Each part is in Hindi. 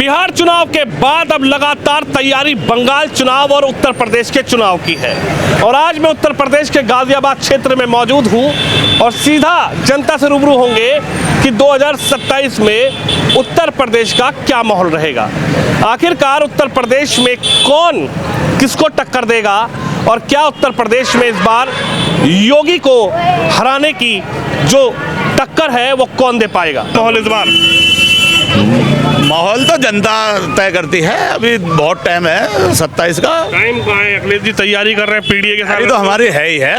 बिहार चुनाव के बाद अब लगातार तैयारी बंगाल चुनाव और उत्तर प्रदेश के चुनाव की है और आज मैं उत्तर प्रदेश के गाजियाबाद क्षेत्र में मौजूद हूं और सीधा जनता से रूबरू होंगे कि 2027 में उत्तर प्रदेश का क्या माहौल रहेगा। आखिरकार उत्तर प्रदेश में कौन किसको टक्कर देगा और क्या उत्तर प्रदेश में इस बार योगी को हराने की जो टक्कर है वो कौन दे पाएगा। माहौल इस बार माहौल तो जनता तय करती है। अभी बहुत टाइम है 27 का। टाइम कहाँ है? अखिलेश जी तैयारी कर रहे हैं पीडीए के साथ। तो हमारी है ही है।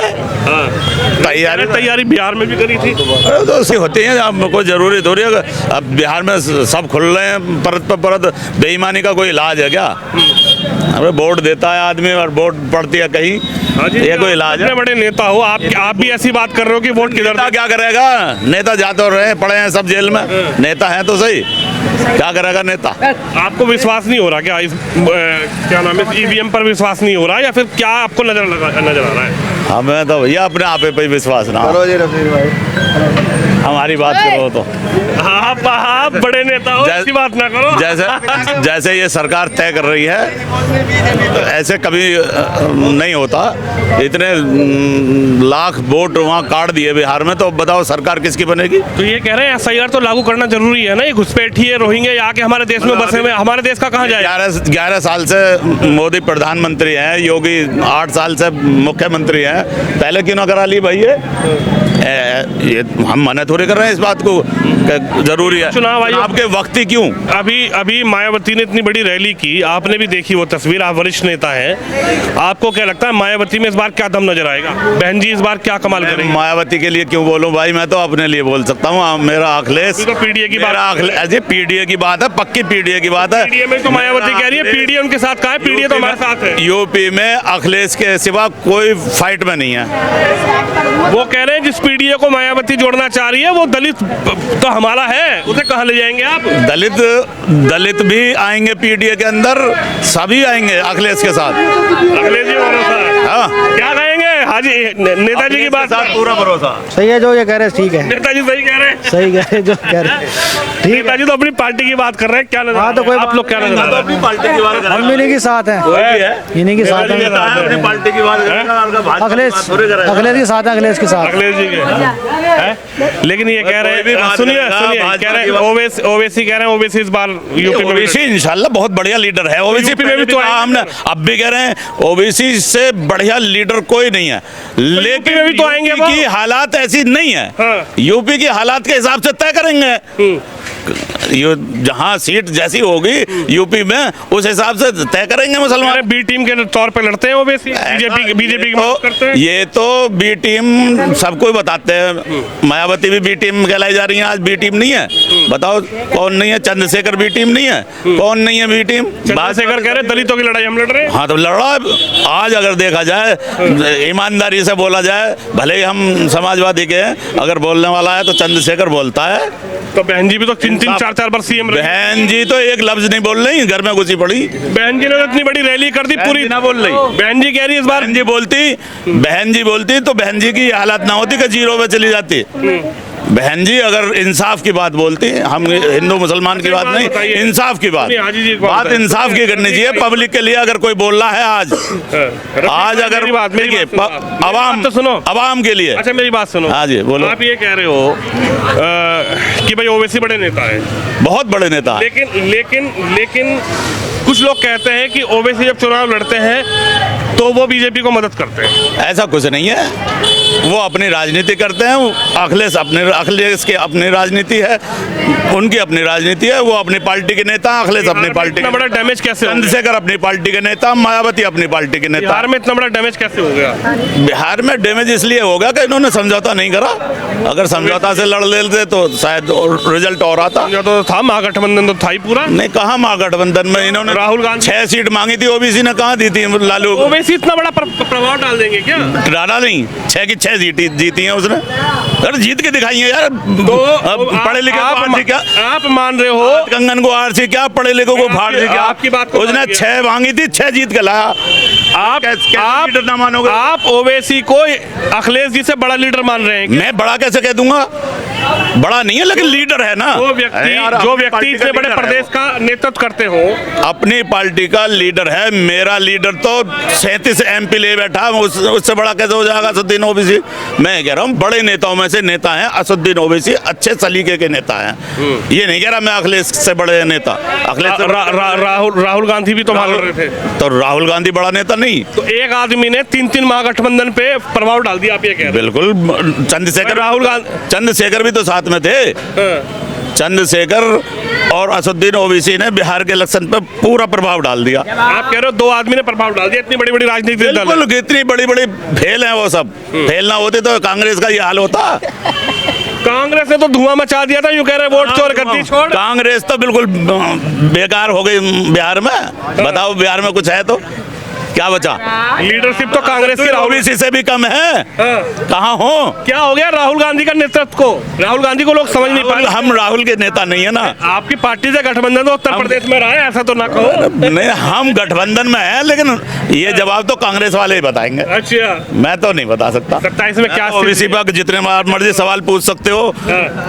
तैयारी बिहार में भी करी थी। तो ऐसी होती है, अब कोई जरूरी थोड़ी है। अब बिहार में सब खुल रहे हैं परत पर परत। बेईमानी का कोई इलाज है क्या? हमें वोट देता है आदमी और वोट पड़ती है कहीं, ये कोई इलाज है? बड़े नेता हो आप भी ऐसी बात कर रहे हो कि वोट किधर? नेता क्या करेगा? नेता जाते रहे पड़े हैं सब जेल में। नेता है तो सही, क्या करेगा नेता? आपको विश्वास नहीं हो रहा क्या इस क्या नाम है ईवीएम पर विश्वास नहीं हो रहा या फिर क्या आपको नजर आ रहा है? हमें तो भैया अपने आप पे विश्वास ना। करो जी रफीक भाई, हमारी बात करो तो आप बड़े नेता हो, ऐसी बात ना करो। जैसे ये सरकार तय कर रही है ऐसे कभी नहीं होता। इतने लाख वोट वहाँ काट दिए बिहार में, तो बताओ सरकार किसकी बनेगी? तो ये कह रहे हैं एसआईआर तो लागू करना जरूरी है ना। ये घुसपैठी है, रोहिंग्या आके हमारे देश में बसे हुए, हमारे देश का कहाँ जाए? 11 साल से मोदी प्रधानमंत्री हैं, योगी 8 साल से मुख्यमंत्री हैं। पहले क्यों ना करा ली भाई? ये हम मना थोड़ी कर रहे हैं इस बात को जरूरी है। चुनाव आयोग आपके वक्त ही क्यों? अभी मायावती ने इतनी बड़ी रैली की, आपने भी देखी वो तस्वीर। आप वरिष्ठ नेता हैं, आपको क्या लगता है मायावती में इस बार क्या दम नजर आएगा? बहन जी इस बार क्या कमाल करेंगे? मायावती के लिए क्यों बोलूं भाई? मैं तो अपने लिए बोल सकता हूँ। मेरा अखिलेश तो पीडीए की बात, अजय पीडीए की बात है, पक्की पीडीए की बात है। पीडीए में तो मायावती कह रही है पीडीए उनके साथ कहा है, पीडीए तो हमारे साथ है। यूपी में अखिलेश के सिवा कोई फाइट में नहीं है। वो कह रहे हैं जिस पीडीए को मायावती जोड़ना चाह रही है वो दलित तो हमारा है, उसे कहाँ ले जाएंगे आप? दलित भी आएंगे पीडीए के अंदर, सभी आएंगे अखिलेश के साथ। अखिलेश जी भरोसा है। हाँ, क्या कहेंगे हाजी नेताजी की बात? पूरा भरोसा। सही है जो ये कह रहे हैं, ठीक है। नेताजी सही कह रहे हैं, सही कह रहे हैं जो कह रहे हैं, ठीक है। नेताजी तो अपनी पार्टी की बात कर रहे हैं। क्या नजर हाँ, तो कोई आप लोग क्या नजर आ रहा है? अपनी पार्टी की बात हम भी इन्हीं के साथ हैं, इन्हीं के साथ हैं। अपनी पार्टी की बात अखिलेश के साथ है, अखिलेश के साथ। अखिलेश जी के लेकिन ये कह रहे हैं, सुनिए कह रहे हैं ओवैसी कह रहे हैं ओवैसी इस बार यूपी में ओबीसी इंशाल्लाह बहुत बढ़िया लीडर है। ओबीसी में भी तो हमने अब भी कह रहे हैं ओबीसी से बढ़िया लीडर कोई नहीं है, लेकिन में भी तो आएंगे यूपी की हालात ऐसी नहीं है। हाँ। यूपी की हालात के हिसाब से तय करेंगे। जहाँ सीट जैसी होगी यूपी में उस हिसाब से तय करेंगे मुसलमान। बी टीम के तौर पे लड़ते हैं ओवैसी, बीजेपी की मदद करते हैं। ये तो बी टीम सबको ही बताते हैं। मायावती भी बी टीम कहलाई जा रही है, आज बी टीम नहीं है। बताओ कौन नहीं है? चंद्रशेखर बी टीम नहीं है? कौन नहीं है बी टीम? चंद्रशेखर कह रहे दलितों की लड़ाई हम लड़ रहे हैं। हाँ, तो लड़ा। आज अगर देखा जाए, ईमानदारी से बोला जाए, भले ही हम समाजवादी के हैं, अगर बोलने वाला है तो चंद्रशेखर बोलता है। तो बहन जी भी तो 3-4 बार सीएम रही। बहन जी तो एक लफ्ज नहीं बोल रही, घर में घुसी पड़ी। बहन जी ने इतनी बड़ी रैली कर दी, पूरी ना बोल रही। बहन जी कह रही है इस बार। बहन जी बोलती तो बहन जी की हालत ना होती कि जीरो में चली जाती। बहन जी अगर इंसाफ की बात बोलती, हम हिंदू मुसलमान की बात नहीं, इंसाफ की बात इंसाफ की करनी चाहिए। पब्लिक के लिए अगर कोई बोल रहा है आज अगर अवाम, तो सुनो, अवाम के लिए। अच्छा मेरी बात सुनो। हाँ जी बोलो। आप ये कह रहे हो कि भाई ओवैसी बड़े नेता है, बहुत बड़े नेता है। लेकिन कुछ लोग कहते हैं कि ओवैसी जब चुनाव लड़ते हैं तो वो बीजेपी को मदद करते हैं। ऐसा कुछ नहीं है, वो अपनी राजनीति करते हैं। अखिलेश की अपनी राजनीति है, उनकी अपनी राजनीति है। वो अपनी पार्टी के नेता, अखिलेश अपनी पार्टी। इतना बड़ा डैमेज कैसे? चंद्रशेखर अपनी पार्टी के नेता, मायावती अपनी पार्टी के नेता। बिहार में इतना बड़ा डैमेज कैसे हो गया? बिहार में डैमेज इसलिए होगा कि इन्होंने समझौता नहीं करा। अगर समझौता से लड़ लेते तो शायद रिजल्ट और आता। तो था महागठबंधन तो था ही पूरा। नहीं, कहा महागठबंधन में इन्होंने राहुल गांधी 6 सीट मांगी थी, ओबीसी ने कहाँ दी थी? लालू ओवैसी इतना बड़ा प्रभाव डाल देंगे क्या? डाला नहीं, 6 की 6 जीती हैं उसने। अरे जीत के दिखाई है यार। तो पढ़े लिखे क्या आप मान रहे हो? कंगन को आरसी क्या, पढ़े लिखों को फाड़ क्या? आपकी बात उसने 6 मांगी थी, 6 जीत के लाया। आप लीडर ना मानोगे? आप ओवैसी को अखिलेश जी से बड़ा लीडर मान रहे हैं? मैं बड़ा कैसे कह दूंगा? बड़ा नहीं है लेकिन लीडर है ना। अरे यार, जो अपनी व्यक्ति पार्टी का इतने बड़े लीडर है प्रदेश वो। का नेतृत्व करते हो, अपनी पार्टी का लीडर है। मेरा लीडर तो 37 MP ले बैठा, उससे बड़ा कैसे हो जाएगा असदुद्दीन ओवैसी। मैं कह रहा हूँ बड़े नेताओं में से नेता हैं असदुद्दीन ओवैसी, अच्छे सलीके के नेता हैं। ये नहीं कह रहा मैं अखिलेश से बड़े नेता। अखिलेश से राहुल गांधी भी तो भाग रहे थे। तो राहुल गांधी बड़ा नेता नहीं। तो एक आदमी ने 3 महागठबंधन पे प्रभाव डाल दिया, आप ये कह रहे बिल्कुल, चंद्रशेखर राहुल चंद्रशेखर भी तो साथ में थे। हैं। चंद्रशेखर और असदुद्दीन ओवैसी ने बिहार के इलेक्शन पे पूरा प्रभाव डाल दिया। आप कह रहे हो 2 आदमी ने प्रभाव डाल दिया, इतनी बड़ी बड़ी राजनीतिक दल है। बिल्कुल, इतनी बड़ी बड़ी फेल है वो सब। फेल ना होते तो कांग्रेस का ये हाल होता। कांग्रेस ने तो धुआं मचा दिया था, यूं कह रहे वोट चोर गद्दी छोड़। कांग्रेस तो बिल्कुल बेकार हो गई बिहार में। बताओ बिहार में कुछ है तो क्या बचा? लीडरशिप तो कांग्रेस की राहुल ओवैसी से भी कम है। हाँ। कहाँ हो? क्या हो गया राहुल गांधी का नेतृत्व को? राहुल गांधी को लोग समझ नहीं पाए। हम राहुल के नेता नहीं है ना। आपकी पार्टी से गठबंधन तो उत्तर प्रदेश में रहा है, ऐसा तो ना कहो। नहीं, हम गठबंधन में हैं, लेकिन ये जवाब तो कांग्रेस वाले ही बताएंगे। अच्छा, मैं तो नहीं बता सकता। 27 में क्या ओबीसी पर जितने मर्जी सवाल पूछ सकते हो,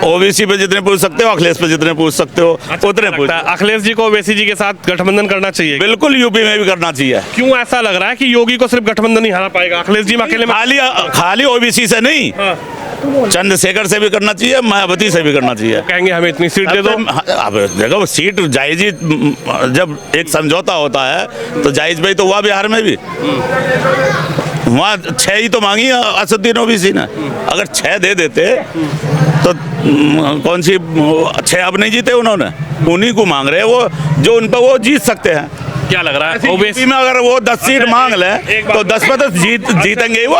ओबीसी पे जितने पूछ सकते हो, अखिलेश पे जितने पूछ सकते हो उतने पूछ। अखिलेश जी को ओवैसी जी के साथ गठबंधन करना चाहिए? बिल्कुल, यूपी में भी करना चाहिए। क्यों ऐसा लग रहा है कि योगी को सिर्फ गठबंधन ही हरा पाएगा, अखिलेश जी में अकेले में? खाली ओबीसी से नहीं, चंद्रशेखर से भी करना चाहिए, मायावती से भी करना चाहिए। कहेंगे हमें इतनी सीट दे दो। अब देखो, सीट जायज ही, जब एक समझौता होता है तो जायज भाई तो हुआ बिहार में भी। वहाँ 6 ही तो मांगी असदुद्दीन ओवैसी ने। अगर 6 दे देते तो कौन सी 6 अब नहीं जीते उन्होंने, उन्हीं को मांग रहे हैं वो, जो उन पर वो जीत सकते हैं। क्या लग रहा है ओबीसी में अगर वो 10 सीट मांग ले तो 10 पे तो जीतेंगे ही वो।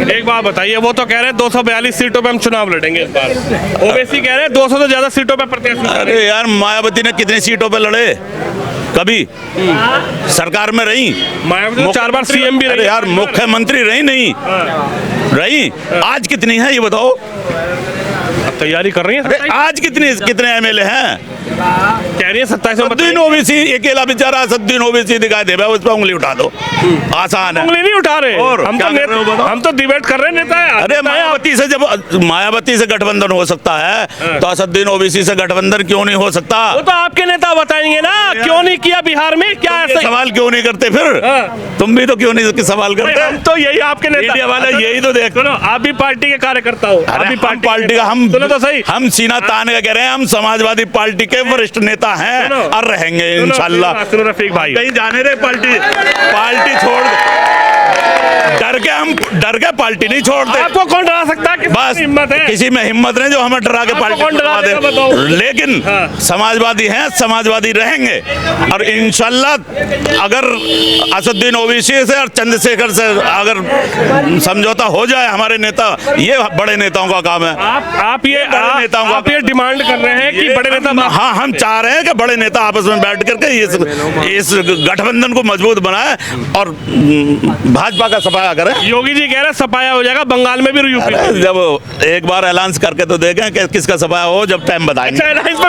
एक बात बताइए, वो तो कह रहे हैं 242 सीटों पे हम चुनाव लड़ेंगे इस बार। ओवैसी कह रहे हैं 200 से ज्यादा सीटों पे प्रत्याशी। अरे यार, मायावती ने कितनी सीटों पे लड़े? कभी सरकार में रही। मायावती तो 4 बार सीएम भी अरे रही। यार, मुख्यमंत्री रही नहीं रही। आज कितनी है ये बताओ? तैयारी कर रही है। अरे आज कितने एमएलए हैं? कह रही है 27 में। असदुद्दीन ओवैसी अकेला बेचारा असदुद्दीन ओवैसी दिखाई दे, उस पर उंगली उठा दो, आसान है। उंगली नहीं उठा रहे, और हम क्या तो कर रहे हो बताओ? हम तो डिबेट कर रहे हैं नेता है। अरे मायावती से गठबंधन हो सकता है तो असदुद्दीन ओवैसी से गठबंधन क्यों नहीं हो सकता? वो तो आपके नेता बताएंगे ना, क्यों नहीं किया बिहार में, क्या ऐसे सवाल क्यों नहीं करते फिर? तुम भी तो क्यों नहीं सवाल करते? हम तो यही आपके नेता वाले यही तो देख। सुनो, आप भी पार्टी के कार्यकर्ता हो। आप भी पार्टी का हम सुनो तो सही, हम सीना तान के कह रहे हैं, हम समाजवादी पार्टी के वरिष्ठ नेता हैं और रहेंगे इंशाल्लाह। सुनो रफीक भाई, कहीं जाने दे, पार्टी छोड़, डर के पार्टी नहीं छोड़ते। आपको कौन डरा सकता है? बस हिम्मत है किसी में हिम्मत नहीं जो हमें डरा के पार्टी कौन डरा देगा बताओ? लेकिन समाजवादी हैं, समाजवादी रहेंगे और इंशाल्लाह अगर असदुद्दीन ओवैसी से और चंद्रशेखर से अगर समझौता हो जाए हमारे नेता, ये बड़े नेताओं का काम है। आप ये डिमांड कर रहे हैं कि बड़े नेता? हाँ, हम चाह रहे हैं कि बड़े नेता आपस में बैठ करके इस गठबंधन को मजबूत बनाए और भाजपा का सफाया करें। योगी जी कह रहे हैं सफाया हो जाएगा बंगाल में भी, यूपी में भी। जब एक बार ऐलान करके तो देखें कि किसका सफाया हो, जब टाइम बताएंगे। अलायंस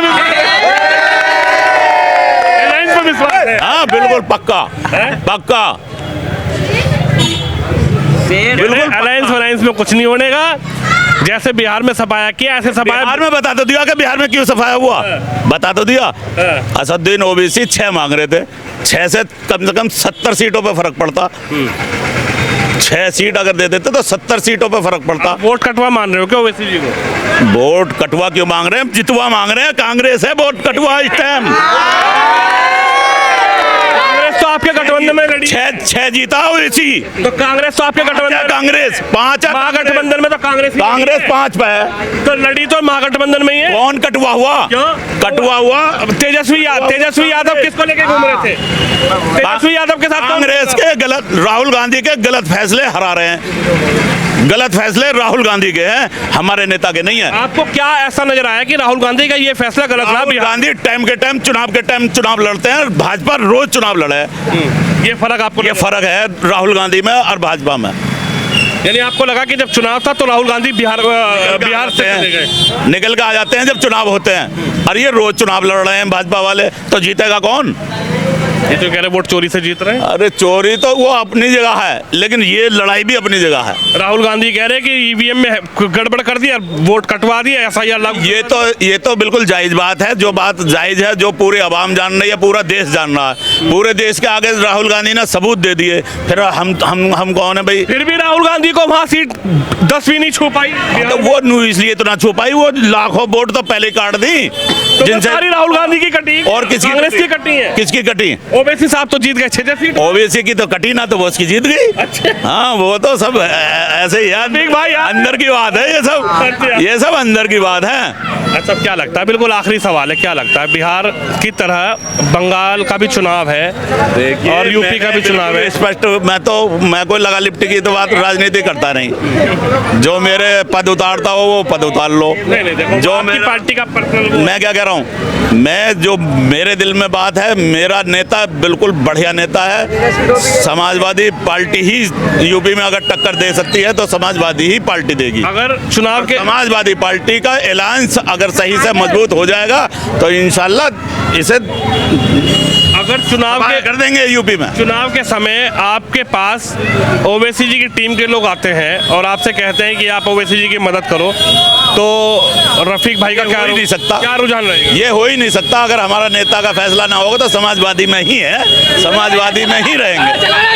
पे विश्वास है? हाँ बिल्कुल, पक्का पक्का। अलायंस में कुछ नहीं होने का। जैसे बिहार में सफाया किया, ऐसे सफाया बिहार में बता तो दिया कि बिहार में क्यों सफाया हुआ, बता तो दिया। असदुद्दीन ओवैसी 6 मांग रहे थे, 6 से कम 70 सीटों पे फर्क पड़ता। 6 सीट अगर दे देते तो 70 सीटों पे फर्क पड़ता। वोट कटवा मान रहे हो क्या ओवैसी जी को? वोट कटवा क्यों मांग रहे हैं? जितवा मांग रहे हैं। कांग्रेस है वोट कटवा इस टाइम। तो आपके गठबंधन में लड़ी, 6 जीता ओवैसी, तो कांग्रेस तो आपके गठबंधन, कांग्रेस 5 है। महागठबंधन में तो कांग्रेस 5 पे है, तो लड़ी तो महागठबंधन में ही है। कौन कटवा हुआ? क्यों कटवा हुआ? तेजस्वी यादव किसको लेके घूम रहे थे? तेजस्वी यादव के साथ कांग्रेस के गलत, राहुल गांधी के गलत फैसले हरा रहे हैं। गलत फैसले राहुल गांधी के हैं, हमारे नेता के नहीं है। आपको क्या ऐसा नजर आया कि राहुल गांधी का ये फैसला गलत रहा? राहुल गांधी टाइम के टाइम चुनाव लड़ते हैं, भाजपा रोज चुनाव लड़े। ये फर्क आपको? ये फर्क है राहुल गांधी में और भाजपा में। यानी आपको लगा कि जब चुनाव था तो राहुल गांधी बिहार से चले गए, निकल के आ जाते हैं जब चुनाव होते हैं। अरे ये रोज चुनाव लड़ रहे हैं भाजपा वाले, तो जीतेगा कौन? ये तो कह रहे वोट चोरी से जीत रहे हैं। अरे चोरी तो वो अपनी जगह है, लेकिन ये लड़ाई भी अपनी जगह है। राहुल गांधी कह रहे हैं कि ईवीएम में गड़बड़ कर दिया, वोट कटवा दिया, एफआईआर लागू। ये तो बिल्कुल जायज बात है, जो बात जायज है, जो पूरे अवाम जान रही है, पूरा देश जान रहा है। पूरे देश के आगे राहुल गांधी ने सबूत दे दिए, फिर हम कौन है भाई? फिर भी राहुल गांधी को वहां सीट 10वीं नहीं छू पाई। तो वो इसलिए तो ना छू पाई, वो लाखों वोट तो पहले काट दी, तो जिनसे सारी राहुल गांधी की कटी और किसकी कांग्रेस की कटी है। किसकी कटी? ओवैसी साहब तो जीत गए 6 सीट। ओवैसी की तो कटी ना, तो वो उसकी जीत गई। अच्छा। हाँ, वो तो सब ऐसे ही यार, भाई अंदर की बात है ये सब अंदर की बात है। अच्छा, क्या लगता है, बिल्कुल आखिरी सवाल है, क्या लगता है बिहार की तरह बंगाल का भी चुनाव है और यूपी का भी चुनाव है? स्पष्ट मैं कोई लगा लिपटी की तो बात राजनीति करता नहीं। जो मेरे पद उतारता हो वो पद उतार लो। नहीं देखो, जो आपकी पार्टी का पर्सनल, मैं क्या कह रहा हूँ, मैं जो मेरे दिल में बात है, मेरा नेता बिल्कुल बढ़िया नेता है। समाजवादी पार्टी ही यूपी में अगर टक्कर दे सकती है तो समाजवादी ही पार्टी देगी। अगर चुनाव के समाजवादी पार्टी का अलायंस अगर सही से मजबूत हो जाएगा तो इंशाल्लाह इसे अगर चुनाव के कर देंगे यूपी में। चुनाव के समय आपके पास ओवैसी जी की टीम के लोग आते हैं और आपसे कहते हैं कि आप ओवैसी जी की मदद करो, तो रफीक भाई का क्या हो ही नहीं सकता, क्या रुझान रहेगा? ये हो ही नहीं सकता। अगर हमारा नेता का फैसला ना होगा तो समाजवादी में ही है, समाजवादी में ही रहेंगे।